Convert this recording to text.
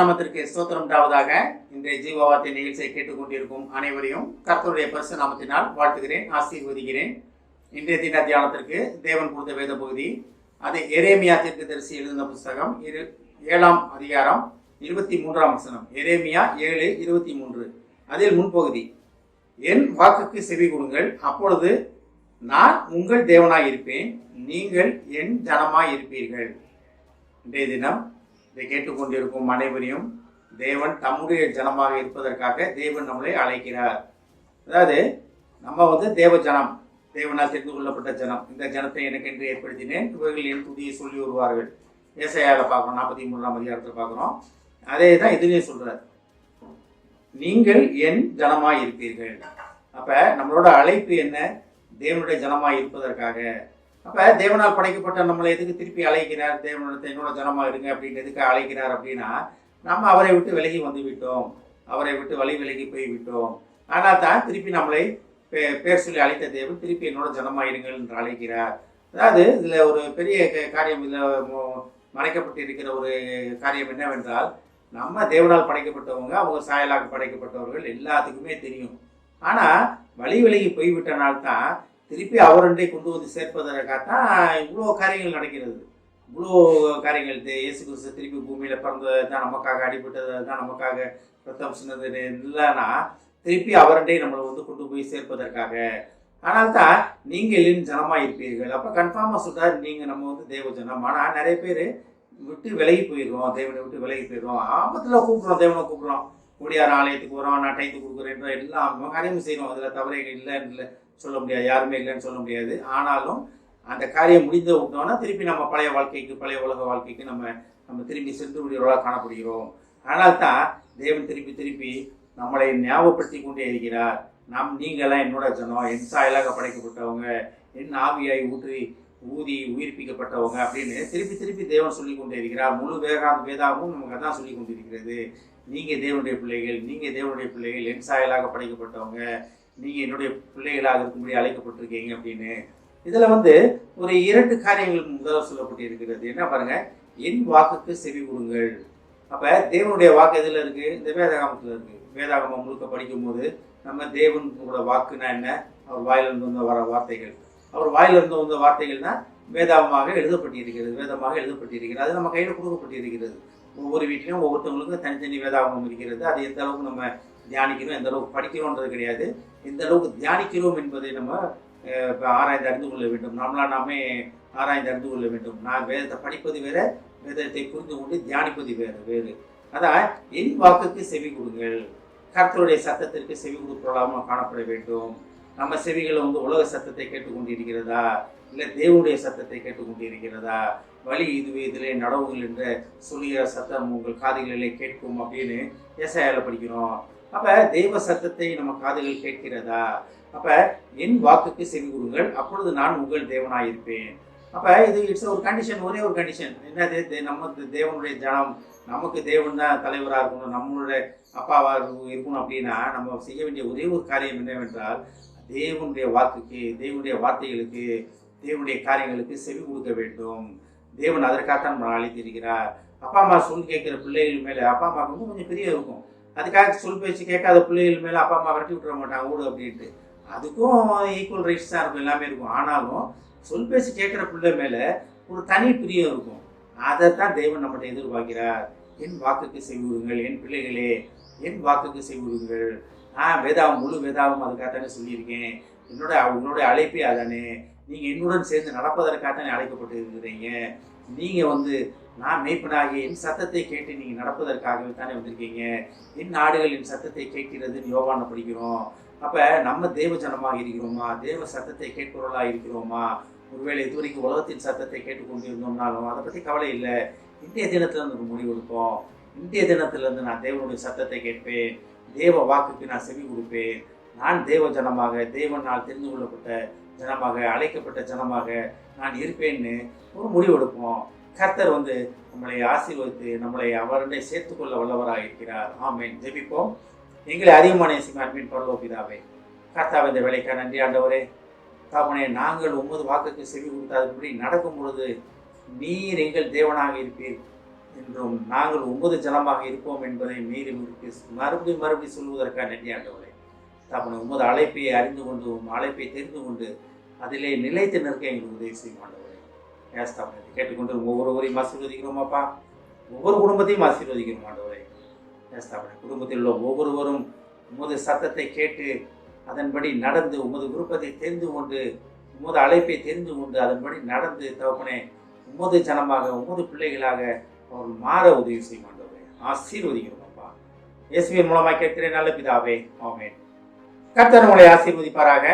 நாமத்திற்கு ஸ்தோத்திரம் உண்டாவதாக. இன்றைய ஜீவவார்த்தை நிகழ்ச்சியை கேட்டுக்கொண்டிருக்கும் அனைவரையும் கர்த்தருடைய பரிசு நாமத்தினால் வாழ்த்துகிறேன், ஆசீர்வதிக்கிறேன். இன்றைய தின தியானத்திற்கு தேவன் கொடுத்த வேத பகுதி, அது எரேமியா தீர்க்கதரிசி எழுதின புஸ்தகம் 7ஆம் அதிகாரம் 23ஆம் வசனம். எரேமியா 7:23. அதில் முன்பகுதி, என் வாக்குக்கு செவி கொடுங்கள், அப்பொழுது நான் உங்கள் தேவனாய் இருப்பேன், நீங்கள் என் ஜனமாய் இருப்பீர்கள். இன்றைய தினம் இதை கேட்டுக்கொண்டிருக்கும் அனைவரையும் தேவன் தம்முடைய ஜனமாக இருப்பதற்காக தேவன் நம்மளை அழைக்கிறார். அதாவது நம்ம தேவ ஜனம், தேவனால் தெரிந்து கொள்ளப்பட்ட ஜனம். இந்த ஜனத்தை எனக்கென்று ஏற்படுத்தினேன், இவர்கள் என் துதியை சொல்லி வருவார்கள். ஏசாயாவில் பார்க்குறோம், 43ஆம் அதிகாரத்தில் பார்க்குறோம். அதே தான் இதுலேயே சொல்றார், நீங்கள் என் ஜனமாய் இருப்பீர்கள். அப்ப நம்மளோட அழைப்பு என்ன? தேவனுடைய ஜனமாய் இருப்பதற்காக. அப்ப தேவனால் படைக்கப்பட்ட நம்மளை எதுக்கு திருப்பி அழைக்கிறார்? என்னோட ஜனமா இருங்க அப்படின்னு எதுக்கு அழைக்கிறார் அப்படின்னா, நம்ம அவரை விட்டு விலகி வந்து விட்டோம், அவரை விட்டு வழி விலகி போய் விட்டோம். ஆனால் தான் திருப்பி நம்மளை பேர் சொல்லி அழைத்த தேவன் திருப்பி என்னோட ஜனமா இருங்கள் என்று அழைக்கிறார். அதாவது இதுல ஒரு பெரிய காரியம், இதில் மறைக்கப்பட்டு இருக்கிற ஒரு காரியம் என்னவென்றால், நம்ம தேவனால் படைக்கப்பட்டவங்க, அவங்க சாயலாக படைக்கப்பட்டவர்கள் எல்லாத்துக்குமே தெரியும். ஆனா வழி விலகி போய்விட்டனால்தான் திருப்பி அவரண்டை கொண்டு வந்து சேர்ப்பதற்காகத்தான் இவ்வளோ காரியங்கள் நடக்கிறது. இவ்வளோ காரியங்கள். இயேசு கிறிஸ்து திருப்பி பூமியில பிறந்தது தான் நமக்காக, அடிபட்டது தான் நமக்காக, ரத்தம் சின்னது இல்லைன்னா திருப்பி அவரண்டை நம்மளை கொண்டு போய் சேர்ப்பதற்காக. ஆனால் தான் நீங்கள் என் ஜனமா இருப்பீர்கள். அப்போ கன்ஃபார்மாக சொல்றாரு, நீங்க நம்ம தேவ ஜனம். ஆனால் நிறைய பேர் விட்டு விலகி போயிடுறோம், தேவனை விட்டு விலகி போயிடுறோம். ஆபத்தில் கூப்பிடுறோம், தேவனை கூப்பிடுறோம், கூடியார் ஆலயத்துக்கு வரோம், நான் டைத்து கொடுக்குறேன், எல்லாம் காரியமும் செய்கிறோம். அதில் தவறே இல்லைன்னு சொல்ல முடியாது, யாருமே இல்லைன்னு சொல்ல முடியாது. ஆனாலும் அந்த காரியம் முடிந்து விட்டோம்னா திருப்பி நம்ம பழைய வாழ்க்கைக்கு, பழைய உலக வாழ்க்கைக்கு நம்ம திரும்பி சென்று விடுவதாக காணப்படுகிறோம். ஆனால் தான் தேவன் திருப்பி திருப்பி நம்மளை ஞாபகப்படுத்தி கொண்டே இருக்கிறார். நீங்களாம் என்னோட ஜனம், என் சாயலாக படைக்கப்பட்டவங்க, என் ஆவியாய் ஊதி உயிர்ப்பிக்கப்பட்டவங்க அப்படின்னு திருப்பி திருப்பி தேவன் சொல்லி கொண்டே இருக்கிறார். முழு வேதாகமும் நமக்கு அதான் சொல்லி கொண்டிருக்கிறது. நீங்க தேவனுடைய பிள்ளைகள், நீங்க தேவனுடைய பிள்ளைகள், என் சாயலாக படைக்கப்பட்டவங்க, நீங்க என்னுடைய பிள்ளைகளாக இருக்கும்படி அழைக்கப்பட்டிருக்கீங்க அப்படின்னு. இதுல ஒரு 2 காரியங்கள் முதல்ல சொல்லப்பட்டு இருக்கிறது. என்ன பாருங்க, என் வாக்குக்கு செவி கொடுங்கள். அப்ப தேவனுடைய வாக்கு எதுல இருக்கு? இந்த வேதாகமத்துல இருக்கு. வேதாகமம் முழுக்க படிக்கும் போது நம்ம தேவனோட வாக்குனா என்ன? அவர் வாயிலிருந்து வந்த வர வார்த்தைகள். அவர் வாயிலிருந்து வந்த வார்த்தைகள்னா வேதமாக எழுதப்பட்டிருக்கிறது, வேதமாக எழுதப்பட்டிருக்கிறது. அது நம்ம கையில கொடுக்கப்பட்டிருக்கிறது. ஒவ்வொரு வீட்லையும் ஒவ்வொருத்தவங்களுக்கும் தனித்தனி வேதாகமம் இருக்கிறது. அது எந்த அளவுக்கு நம்ம தியானிக்கிறோம், எந்த அளவுக்கு படிக்கிறோன்றது கிடையாது, எந்த அளவுக்கு தியானிக்கிறோம் என்பதை நம்ம ஆராய்ந்து அறிந்து கொள்ள வேண்டும். நாமே ஆராய்ந்து அறிந்து கொள்ள வேண்டும். நான் வேதத்தை படிப்பது வேற, வேதத்தை புரிந்து கொண்டு தியானிப்பது வேறு. அதான் என் வாக்குக்கு செவி கொடுங்கள். கர்த்தருடைய சத்தத்திற்கு செவி கொடுப்பதாக காணப்பட வேண்டும். நம்ம செவிகளை உலக சத்தத்தை கேட்டுக்கொண்டிருக்கிறதா, இல்லை தேவனுடைய சத்தத்தை கேட்டுக்கொண்டிருக்கிறதா? வழி இதுவே இதிலே நடவுகள் என்ற சொல்லுகிற சத்தம் உங்கள் காதுகளிலே கேட்கும் அப்படின்னு ஏசாயால படிக்கிறோம். அப்ப தெய்வ சத்தத்தை நம்ம காதுகள் கேட்கிறதா? அப்ப என் வாக்குக்கு செவி கொடுங்கள், அப்பொழுது நான் உங்கள் தேவனாயிருப்பேன். அப்ப இது ஒரு கண்டிஷன், ஒரே ஒரு கண்டிஷன். என்னது? நம்ம தேவனுடைய ஜனம், நமக்கு தேவன் தான் தலைவராக இருக்கணும், நம்மளுடைய அப்பாவாக இருக்கணும். அப்படின்னா நம்ம செய்ய வேண்டிய ஒரே ஒரு காரியம் என்னவென்றால், தேவனுடைய வாக்குக்கு, தேவனுடைய வார்த்தைகளுக்கு, தேவனுடைய காரியங்களுக்கு செவி கொடுக்க வேண்டும். தேவன் அதற்காகத்தான் நம்ம அழைத்திருக்கிறார். அப்பா அம்மா சொல் கேட்கிற பிள்ளைகள் மேல அப்பா அம்மாவுக்கு கொஞ்சம் பெரிய இருக்கும். அதுக்காக சொல் பேச்சு கேட்காத பிள்ளைகள் மேல அப்பா அம்மா விரட்டி விட்டுற மாட்டாங்க, ஓடு அப்படின்ட்டு. அதுக்கும் ஈக்குவல் ரைட்ஸ் தான் இருக்கும், எல்லாமே இருக்கும். ஆனாலும் சொல் பேச்சு கேட்கிற பிள்ளை மேல ஒரு தனி பிரியம் இருக்கும். அதைத்தான் தேவன் நம்மகிட்ட எதிர்பார்க்கிறார். என் வாக்குக்கு செவி கொடுங்கள், என் பிள்ளைகளே, என் வாக்குக்கு செவி கொடுங்கள். வேதாவும், முழு வேதாவும் அதுக்காகத்தானே சொல்லியிருக்கேன். உன்னோட அழைப்பே அதானே. நீங்க என்னுடன் சேர்ந்து நடப்பதற்காகத்தானே அழைக்கப்பட்டு இருக்கிறீங்க. நீங்க நான் மேய்ப்பனாகி என் சத்தத்தை கேட்டு நீங்க நடப்பதற்காகவே தானே வந்திருக்கீங்க. என் நாடுகள் என் சத்தத்தை கேட்கிறதுன்னு யோவான படிக்கிறோம். அப்ப நம்ம தேவ ஜனமாக இருக்கிறோமா? தேவ சத்தத்தை கேட்கிறவர்களா இருக்கிறோமா? ஒருவேளை இதுவரைக்கும் உலகத்தின் சத்தத்தை கேட்டுக்கொண்டிருந்தோம்னாலும் அதை பத்தி கவலை இல்லை. இன்றைய தினத்துல இருந்து ஒரு முடிவு எடுப்போம். இன்றைய தினத்துல இருந்து நான் தேவனுடைய சத்தத்தை கேட்பேன், தேவ வாக்குக்கு நான் செவி கொடுப்பேன். நான் தேவ ஜனமாக, தேவனால் தெரிந்து கொள்ளப்பட்ட ஜனமாக, அழைக்கப்பட்ட ஜனமாக நான் இருப்பேன்னு ஒரு முடிவு எடுப்போம். கர்த்தர் நம்மளை ஆசீர்வதித்து நம்மளை அவருடைய சேர்த்துக்கொள்ள வல்லவராக இருக்கிறார். ஆமென். ஜெபிப்போம். எங்களை அதிகமான நேசிக்கும் அன்பின் பரலோக பிதாவே, கர்த்தாவே, இந்த வேலைக்காக நன்றி ஆண்டவரே. தாமனே, நாங்கள் உமது வாக்குக்கு செவி கொடுத்தாதபடி நடக்கும் பொழுது நீர் எங்கள் தேவனாக இருப்பீர். என்றும் நாங்கள் உமது ஜனமாக இருப்போம் என்பதை மீறி மறுபடியும் சொல்வதற்காக நன்றி ஆண்டவரே. தகப்பனே, உமது அழைப்பை அறிந்து கொண்டு அழைப்பை தெரிந்து கொண்டு அதிலே நிலைத்து நிற்க எங்களுக்கு உதவி செய்யும் ஆண்டவரே. ஏஸ்தாபனை கேட்டுக்கொண்டு ஒவ்வொருவரையும் ஆசீர்வதிக்கிறோம் அப்பா. ஒவ்வொரு குடும்பத்தையும் ஆசீர்வதிக்கிறோம் ஆண்டவரே. ஏஸ்தாபனை குடும்பத்தில் உள்ள ஒவ்வொருவரும் உமது சத்தத்தை கேட்டு அதன்படி நடந்து உமது விருப்பத்தை தெரிந்து கொண்டு உமது அழைப்பை தெரிந்து கொண்டு அதன்படி நடந்து தகப்பனே உமது ஜனமாக உமது பிள்ளைகளாக அவர்கள் மாற உதவி செய்ய மாட்டோம். ஆசீர்வதிக்கிறோம் அப்பா. இயேசுவின் மூலமாக கேட்கிறேன் நல்ல பிதாவே, ஆமென். கர்த்தர் உங்களை ஆசீர்வதிப்பாராக.